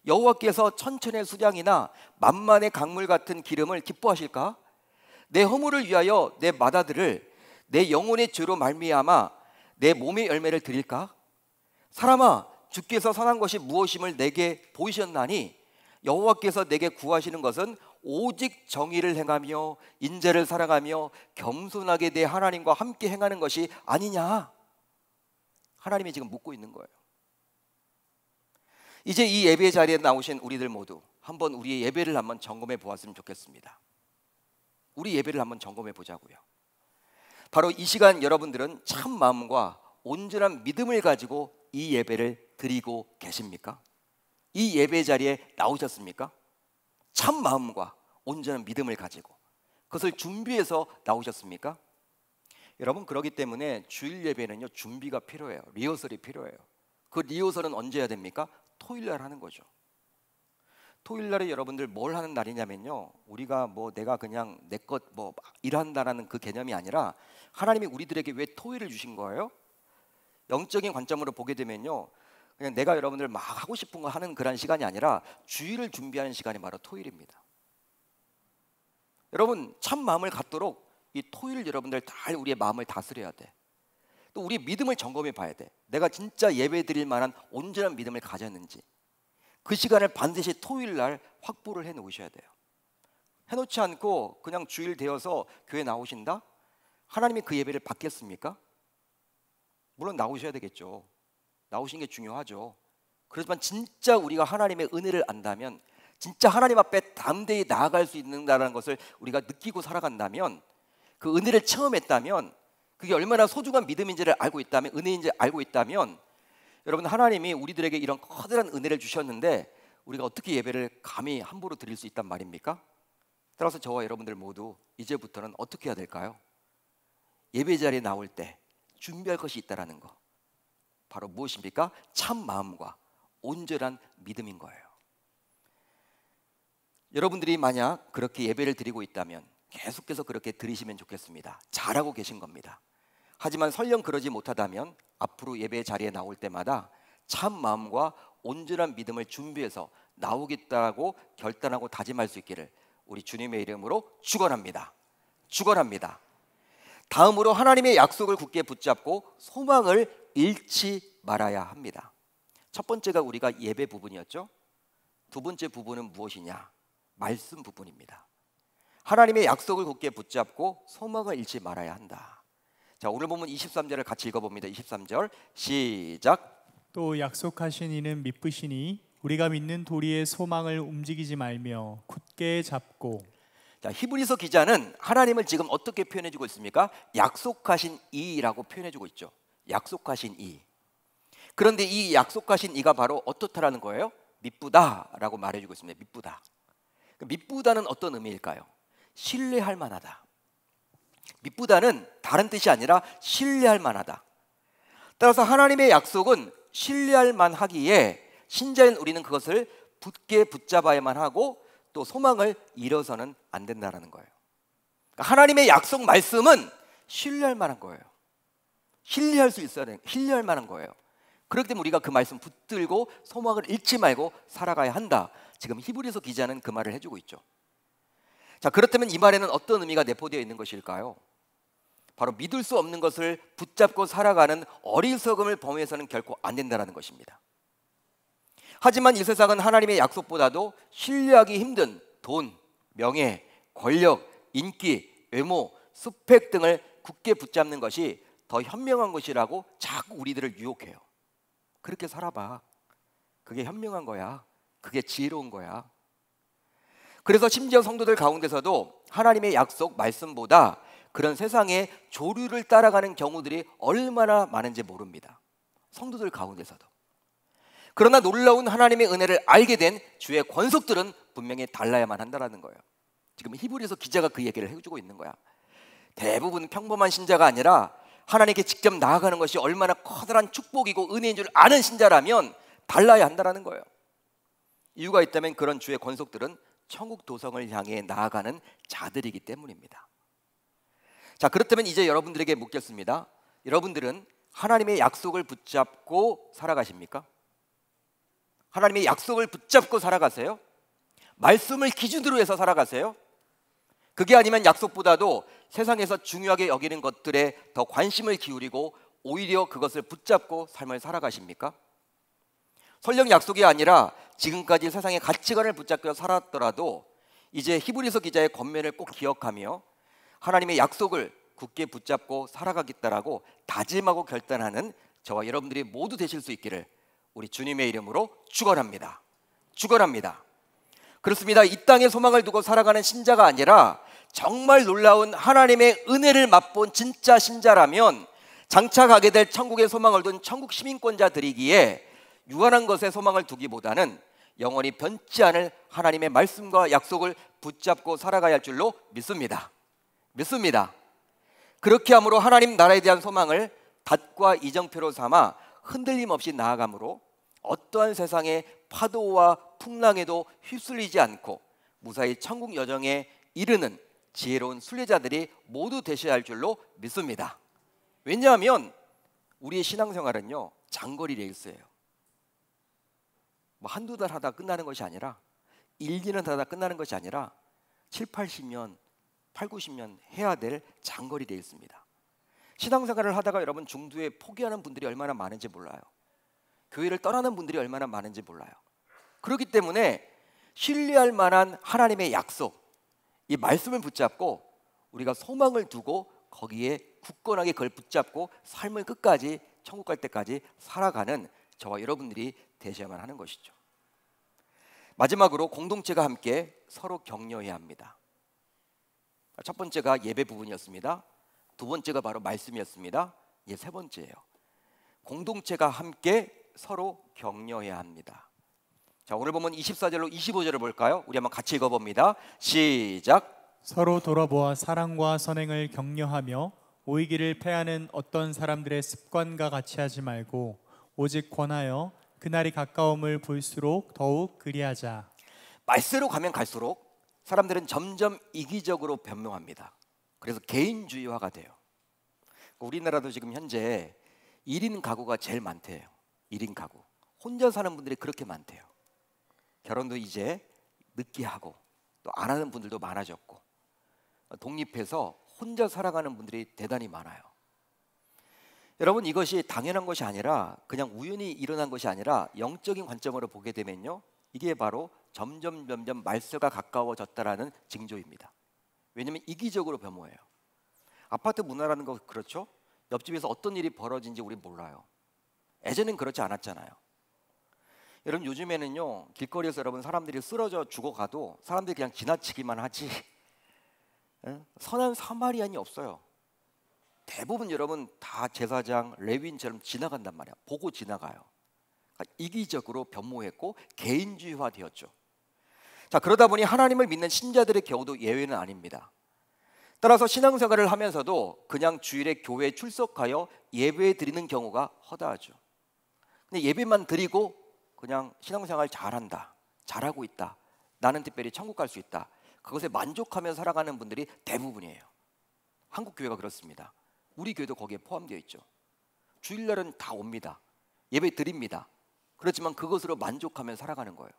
여호와께서 천천의 수량이나 만만의 강물 같은 기름을 기뻐하실까? 내 허물을 위하여 내 맏아들을 내 영혼의 죄로 말미암아 내 몸의 열매를 드릴까? 사람아, 주께서 선한 것이 무엇임을 내게 보이셨나니 여호와께서 내게 구하시는 것은 오직 정의를 행하며 인자를 사랑하며 겸손하게 내 하나님과 함께 행하는 것이 아니냐? 하나님이 지금 묻고 있는 거예요. 이제 이 예배 자리에 나오신 우리들 모두 한번 우리의 예배를 한번 점검해 보았으면 좋겠습니다. 우리 예배를 한번 점검해 보자고요. 바로 이 시간 여러분들은 참 마음과 온전한 믿음을 가지고 이 예배를 드리고 계십니까? 이 예배 자리에 나오셨습니까? 참 마음과 온전한 믿음을 가지고 그것을 준비해서 나오셨습니까? 여러분, 그렇기 때문에 주일 예배는요, 준비가 필요해요. 리허설이 필요해요. 그 리허설은 언제 해야 됩니까? 토요일 날 하는 거죠. 토요일 날에 여러분들 뭘 하는 날이냐면요, 우리가 뭐 내가 그냥 내 것 뭐 일한다라는 그 개념이 아니라 하나님이 우리들에게 왜 토요일을 주신 거예요? 영적인 관점으로 보게 되면요, 그냥 내가 여러분들 막 하고 싶은 거 하는 그런 시간이 아니라 주일을 준비하는 시간이 바로 토요일입니다. 여러분, 참 마음을 갖도록 이 토요일 여러분들 잘 우리의 마음을 다스려야 돼. 또 우리 믿음을 점검해 봐야 돼. 내가 진짜 예배 드릴 만한 온전한 믿음을 가졌는지. 그 시간을 반드시 토요일 날 확보를 해 놓으셔야 돼요. 해놓지 않고 그냥 주일 되어서 교회 나오신다? 하나님이 그 예배를 받겠습니까? 물론 나오셔야 되겠죠. 나오시는 게 중요하죠. 그렇지만 진짜 우리가 하나님의 은혜를 안다면, 진짜 하나님 앞에 담대히 나아갈 수 있는다는 것을 우리가 느끼고 살아간다면, 그 은혜를 체험했다면, 그게 얼마나 소중한 믿음인지를 알고 있다면, 은혜인지 알고 있다면, 여러분, 하나님이 우리들에게 이런 커다란 은혜를 주셨는데 우리가 어떻게 예배를 감히 함부로 드릴 수 있단 말입니까? 따라서 저와 여러분들 모두 이제부터는 어떻게 해야 될까요? 예배 자리에 나올 때 준비할 것이 있다라는 거, 바로 무엇입니까? 참 마음과 온전한 믿음인 거예요. 여러분들이 만약 그렇게 예배를 드리고 있다면 계속해서 그렇게 드리시면 좋겠습니다. 잘하고 계신 겁니다. 하지만 설령 그러지 못하다면 앞으로 예배 자리에 나올 때마다 참 마음과 온전한 믿음을 준비해서 나오겠다고 결단하고 다짐할 수 있기를 우리 주님의 이름으로 축원합니다. 축원합니다. 다음으로 하나님의 약속을 굳게 붙잡고 소망을 잃지 말아야 합니다. 첫 번째가 우리가 예배 부분이었죠. 두 번째 부분은 무엇이냐? 말씀 부분입니다. 하나님의 약속을 굳게 붙잡고 소망을 잃지 말아야 한다. 자, 오늘 보면 23절을 같이 읽어봅니다. 23절 시작. 또 약속하신 이는 미쁘시니 우리가 믿는 도리의 소망을 움직이지 말며 굳게 잡고. 자, 히브리서 기자는 하나님을 지금 어떻게 표현해주고 있습니까? 약속하신 이라고 표현해주고 있죠. 약속하신 이. 그런데 이 약속하신 이가 바로 어떻다라는 거예요? 미쁘다라고 말해주고 있습니다. 미쁘다. 미쁘다는 어떤 의미일까요? 신뢰할 만하다. 미쁘다는 다른 뜻이 아니라 신뢰할 만하다. 따라서 하나님의 약속은 신뢰할 만하기에 신자인 우리는 그것을 굳게 붙잡아야만 하고 또 소망을 잃어서는 안 된다는 거예요. 그러니까 하나님의 약속 말씀은 신뢰할 만한 거예요. 신뢰할 수 있어야 돼요. 신뢰할 만한 거예요. 그렇기 때문에 우리가 그 말씀 붙들고 소망을 잃지 말고 살아가야 한다. 지금 히브리서 기자는 그 말을 해주고 있죠. 자, 그렇다면 이 말에는 어떤 의미가 내포되어 있는 것일까요? 바로 믿을 수 없는 것을 붙잡고 살아가는 어리석음을 범해서는 결코 안 된다는 것입니다. 하지만 이 세상은 하나님의 약속보다도 신뢰하기 힘든 돈, 명예, 권력, 인기, 외모, 스펙 등을 굳게 붙잡는 것이 더 현명한 것이라고 자꾸 우리들을 유혹해요. 그렇게 살아봐. 그게 현명한 거야. 그게 지혜로운 거야. 그래서 심지어 성도들 가운데서도 하나님의 약속 말씀보다 그런 세상의 조류를 따라가는 경우들이 얼마나 많은지 모릅니다. 성도들 가운데서도. 그러나 놀라운 하나님의 은혜를 알게 된 주의 권속들은 분명히 달라야만 한다는 거예요. 지금 히브리서 기자가 그 얘기를 해주고 있는 거야. 대부분 평범한 신자가 아니라 하나님께 직접 나아가는 것이 얼마나 커다란 축복이고 은혜인 줄 아는 신자라면 달라야 한다는 거예요. 이유가 있다면 그런 주의 권속들은 천국 도성을 향해 나아가는 자들이기 때문입니다. 자, 그렇다면 이제 여러분들에게 묻겠습니다. 여러분들은 하나님의 약속을 붙잡고 살아가십니까? 하나님의 약속을 붙잡고 살아가세요? 말씀을 기준으로 해서 살아가세요? 그게 아니면 약속보다도 세상에서 중요하게 여기는 것들에 더 관심을 기울이고 오히려 그것을 붙잡고 삶을 살아가십니까? 설령 약속이 아니라 지금까지 세상의 가치관을 붙잡고 살았더라도 이제 히브리서 기자의 권면을 꼭 기억하며 하나님의 약속을 굳게 붙잡고 살아가겠다라고 다짐하고 결단하는 저와 여러분들이 모두 되실 수 있기를 우리 주님의 이름으로 축원합니다. 축원합니다. 그렇습니다. 이 땅에 소망을 두고 살아가는 신자가 아니라 정말 놀라운 하나님의 은혜를 맛본 진짜 신자라면 장차 가게 될 천국의 소망을 둔 천국 시민권자들이기에 유한한 것에 소망을 두기보다는 영원히 변치 않을 하나님의 말씀과 약속을 붙잡고 살아가야 할 줄로 믿습니다. 믿습니다. 그렇게 함으로 하나님 나라에 대한 소망을 닷과 이정표로 삼아 흔들림 없이 나아가므로 어떠한 세상의 파도와 풍랑에도 휩쓸리지 않고 무사히 천국 여정에 이르는 지혜로운 순례자들이 모두 되셔야 할 줄로 믿습니다. 왜냐하면 우리의 신앙생활은요, 장거리 레이스예요. 뭐 한두 달 하다 끝나는 것이 아니라 1, 2년 하다 끝나는 것이 아니라 7, 80년, 8, 90년 해야 될 장거리 레이스입니다. 신앙생활을 하다가 여러분 중도에 포기하는 분들이 얼마나 많은지 몰라요. 교회를 떠나는 분들이 얼마나 많은지 몰라요. 그렇기 때문에 신뢰할 만한 하나님의 약속, 이 말씀을 붙잡고 우리가 소망을 두고 거기에 굳건하게 그걸 붙잡고 삶을 끝까지 천국 갈 때까지 살아가는 저와 여러분들이 되셔야만 하는 것이죠. 마지막으로 공동체가 함께 서로 격려해야 합니다. 첫 번째가 예배 부분이었습니다. 두 번째가 바로 말씀이었습니다. 이제 세 번째예요. 공동체가 함께 서로 격려해야 합니다. 자, 오늘 보면 24절로 25절을 볼까요? 우리 한번 같이 읽어봅니다. 시작. 서로 돌아보아 사랑과 선행을 격려하며 오이기를 패하는 어떤 사람들의 습관과 같이 하지 말고 오직 권하여 그날이 가까움을 볼수록 더욱 그리하자. 말세로 가면 갈수록 사람들은 점점 이기적으로 변명합니다. 그래서 개인주의화가 돼요. 우리나라도 지금 현재 1인 가구가 제일 많대요. 1인 가구. 혼자 사는 분들이 그렇게 많대요. 결혼도 이제 늦게 하고 또 안 하는 분들도 많아졌고 독립해서 혼자 살아가는 분들이 대단히 많아요. 여러분, 이것이 당연한 것이 아니라 그냥 우연히 일어난 것이 아니라 영적인 관점으로 보게 되면요, 이게 바로 점점 말세가 가까워졌다라는 징조입니다. 왜냐하면 이기적으로 변모해요. 아파트 문화라는 거 그렇죠? 옆집에서 어떤 일이 벌어진지 우리 몰라요. 예전엔 그렇지 않았잖아요. 여러분, 요즘에는요, 길거리에서 여러분 사람들이 쓰러져 죽어가도 사람들이 그냥 지나치기만 하지 선한 사마리안이 없어요. 대부분 여러분 다 제사장, 레위인처럼 지나간단 말이야. 보고 지나가요. 그러니까 이기적으로 변모했고 개인주의화 되었죠. 자, 그러다 보니 하나님을 믿는 신자들의 경우도 예외는 아닙니다. 따라서 신앙생활을 하면서도 그냥 주일에 교회에 출석하여 예배 드리는 경우가 허다하죠. 근데 예배만 드리고 그냥 신앙생활 잘한다, 잘하고 있다, 나는 특별히 천국 갈 수 있다, 그것에 만족하며 살아가는 분들이 대부분이에요. 한국 교회가 그렇습니다. 우리 교회도 거기에 포함되어 있죠. 주일날은 다 옵니다. 예배 드립니다. 그렇지만 그것으로 만족하며 살아가는 거예요.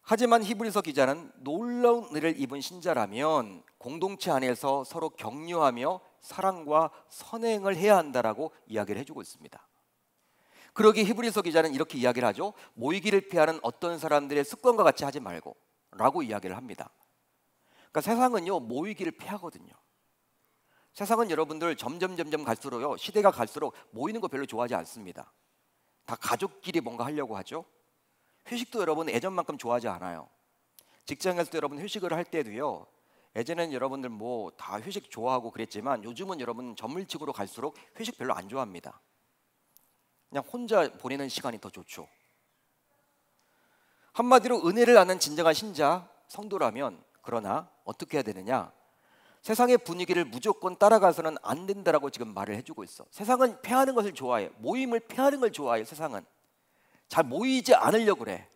하지만 히브리서 기자는 놀라운 은혜를 입은 신자라면 공동체 안에서 서로 격려하며 사랑과 선행을 해야 한다라고 이야기를 해주고 있습니다. 그러기 히브리서 기자는 이렇게 이야기를 하죠. 모이기를 피하는 어떤 사람들의 습관과 같이 하지 말고 라고 이야기를 합니다. 그러니까 세상은요, 모이기를 피하거든요. 세상은 여러분들 점점 갈수록요, 시대가 갈수록 모이는 거 별로 좋아하지 않습니다. 다 가족끼리 뭔가 하려고 하죠. 회식도 여러분 예전만큼 좋아하지 않아요. 직장에서도 여러분 회식을 할 때도요, 예전에는 여러분들 뭐 다 회식 좋아하고 그랬지만 요즘은 여러분 전물직으로 갈수록 회식 별로 안 좋아합니다. 그냥 혼자 보내는 시간이 더 좋죠. 한마디로 은혜를 아는 진정한 신자, 성도라면 그러나 어떻게 해야 되느냐? 세상의 분위기를 무조건 따라가서는 안 된다라고 지금 말을 해주고 있어. 세상은 패하는 것을 좋아해. 모임을 패하는 걸 좋아해. 세상은 잘 모이지 않으려고 그래.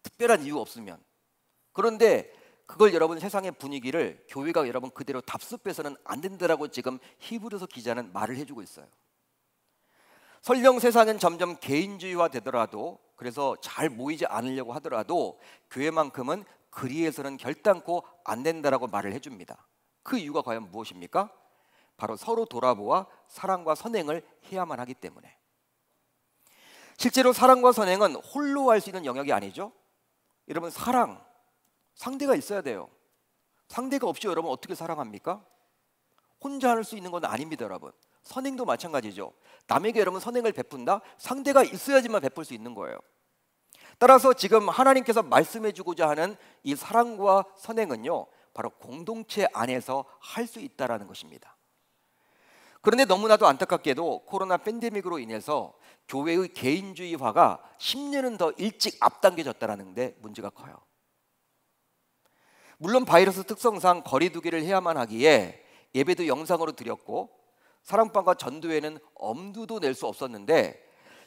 특별한 이유 없으면. 그런데 그걸 여러분 세상의 분위기를 교회가 여러분 그대로 답습해서는 안 된다라고 지금 히브리서 기자는 말을 해주고 있어요. 설령 세상은 점점 개인주의화 되더라도, 그래서 잘 모이지 않으려고 하더라도 교회만큼은 그리해서는 결단코 안 된다라고 말을 해줍니다. 그 이유가 과연 무엇입니까? 바로 서로 돌아보아 사랑과 선행을 해야만 하기 때문에. 실제로 사랑과 선행은 홀로 할 수 있는 영역이 아니죠. 여러분, 사랑, 상대가 있어야 돼요. 상대가 없이 여러분 어떻게 사랑합니까? 혼자 할 수 있는 건 아닙니다, 여러분. 선행도 마찬가지죠. 남에게 여러분 선행을 베푼다? 상대가 있어야지만 베풀 수 있는 거예요. 따라서 지금 하나님께서 말씀해 주고자 하는 이 사랑과 선행은요, 바로 공동체 안에서 할 수 있다라는 것입니다. 그런데 너무나도 안타깝게도 코로나 팬데믹으로 인해서 교회의 개인주의화가 10년은 더 일찍 앞당겨졌다는 데 문제가 커요. 물론 바이러스 특성상 거리 두기를 해야만 하기에 예배도 영상으로 드렸고 사랑방과 전도회는 엄두도 낼 수 없었는데,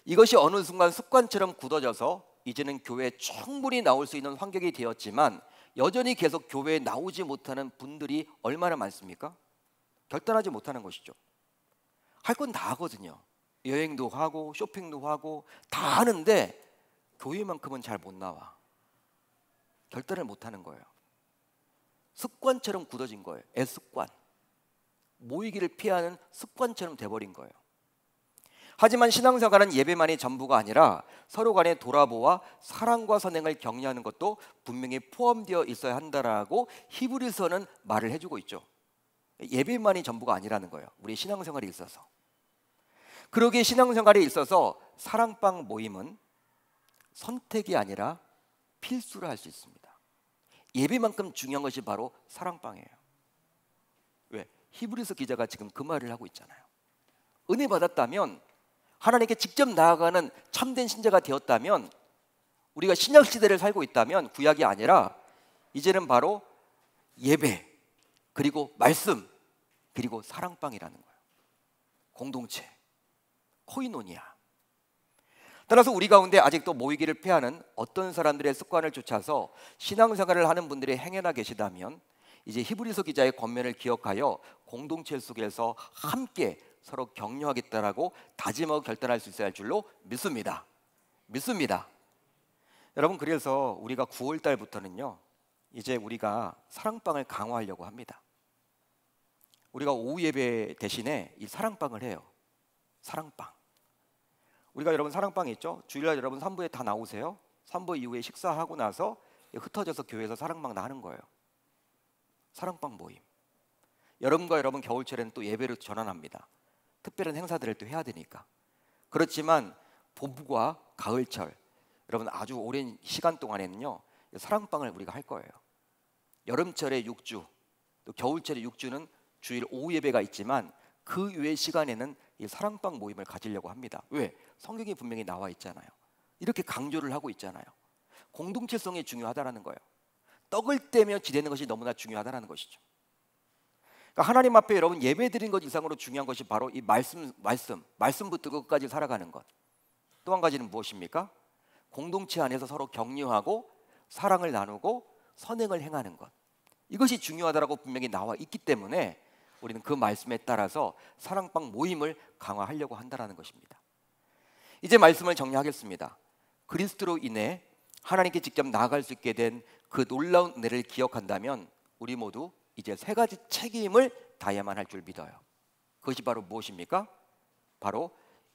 이것이 어느 순간 습관처럼 굳어져서 이제는 교회에 충분히 나올 수 있는 환경이 되었지만 여전히 계속 교회에 나오지 못하는 분들이 얼마나 많습니까? 결단하지 못하는 것이죠. 할 건 다 하거든요. 여행도 하고 쇼핑도 하고 다 하는데 교회만큼은 잘 못 나와. 결단을 못하는 거예요. 습관처럼 굳어진 거예요. 애습관. 모이기를 피하는 습관처럼 돼버린 거예요. 하지만 신앙생활은 예배만이 전부가 아니라 서로 간에 돌아보아 사랑과 선행을 격려하는 것도 분명히 포함되어 있어야 한다라고 히브리서는 말을 해주고 있죠. 예배만이 전부가 아니라는 거예요. 우리 신앙생활에 있어서. 그러기에 신앙생활에 있어서 사랑방 모임은 선택이 아니라 필수로 할 수 있습니다. 예배만큼 중요한 것이 바로 사랑방이에요. 왜? 히브리서 기자가 지금 그 말을 하고 있잖아요. 은혜 받았다면, 하나님께 직접 나아가는 참된 신자가 되었다면, 우리가 신약 시대를 살고 있다면 구약이 아니라 이제는 바로 예배, 그리고 말씀, 그리고 사랑방이라는 거예요. 공동체, 코이노니아. 따라서 우리 가운데 아직도 모이기를 피하는 어떤 사람들의 습관을 쫓아서 신앙생활을 하는 분들이 행여나 계시다면, 이제 히브리서 기자의 권면을 기억하여 공동체 속에서 함께 서로 격려하겠다라고 다짐하고 결단할 수 있어야 할 줄로 믿습니다. 여러분, 그래서 우리가 9월 달부터는요, 이제 우리가 사랑방을 강화하려고 합니다. 우리가 오후 예배 대신에 이 사랑방을 해요. 사랑방. 우리가 여러분 사랑방 있죠? 주일날 여러분 3부에 다 나오세요. 3부 이후에 식사하고 나서 흩어져서 교회에서 사랑방 다 하는 거예요. 사랑방 모임. 여름과 여러분 겨울철에는 또 예배를 전환합니다. 특별한 행사들을 또 해야 되니까. 그렇지만 봄과 가을철, 여러분 아주 오랜 시간 동안에는요, 사랑방을 우리가 할 거예요. 여름철에 6주, 또 겨울철에 6주는 주일 오후 예배가 있지만 그 외의 시간에는 이 사랑방 모임을 가지려고 합니다. 왜? 성경이 분명히 나와 있잖아요. 이렇게 강조를 하고 있잖아요. 공동체성이 중요하다라는 거예요. 떡을 떼며 지내는 것이 너무나 중요하다라는 것이죠. 그러니까 하나님 앞에 여러분 예배 드린 것 이상으로 중요한 것이 바로 이 말씀부터 끝까지 살아가는 것. 또 한 가지는 무엇입니까? 공동체 안에서 서로 격려하고 사랑을 나누고 선행을 행하는 것. 이것이 중요하다라고 분명히 나와 있기 때문에 우리는 그 말씀에 따라서 사랑방 모임을 강화하려고 한다는 것입니다. 이제 말씀을 정리하겠습니다. 그리스도로 인해 하나님께 직접 나아갈 수 있게 된 그 놀라운 은혜를 기억한다면 우리 모두 이제 3가지 책임을 다해야만 할 줄 믿어요. 그것이 바로 무엇입니까? 바로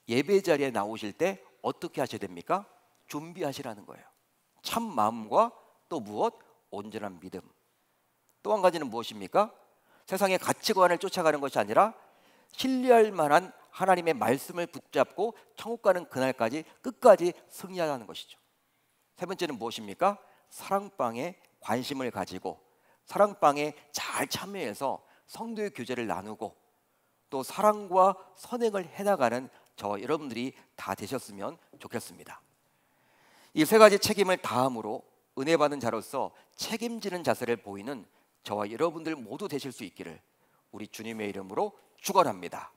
예배 자리에 나오실 때 어떻게 하셔야 됩니까? 준비하시라는 거예요. 참 마음과 또 무엇? 온전한 믿음. 또 한 가지는 무엇입니까? 세상의 가치관을 쫓아가는 것이 아니라 신뢰할 만한 하나님의 말씀을 붙잡고 천국 가는 그날까지 끝까지 승리하라는 것이죠. 3번째는 무엇입니까? 사랑방에 관심을 가지고 사랑방에 잘 참여해서 성도의 교제를 나누고 또 사랑과 선행을 해나가는 저와 여러분들이 다 되셨으면 좋겠습니다. 이 3가지 책임을 다함으로 은혜 받은 자로서 책임지는 자세를 보이는 저와 여러분들 모두 되실 수 있기를 우리 주님의 이름으로 축원합니다.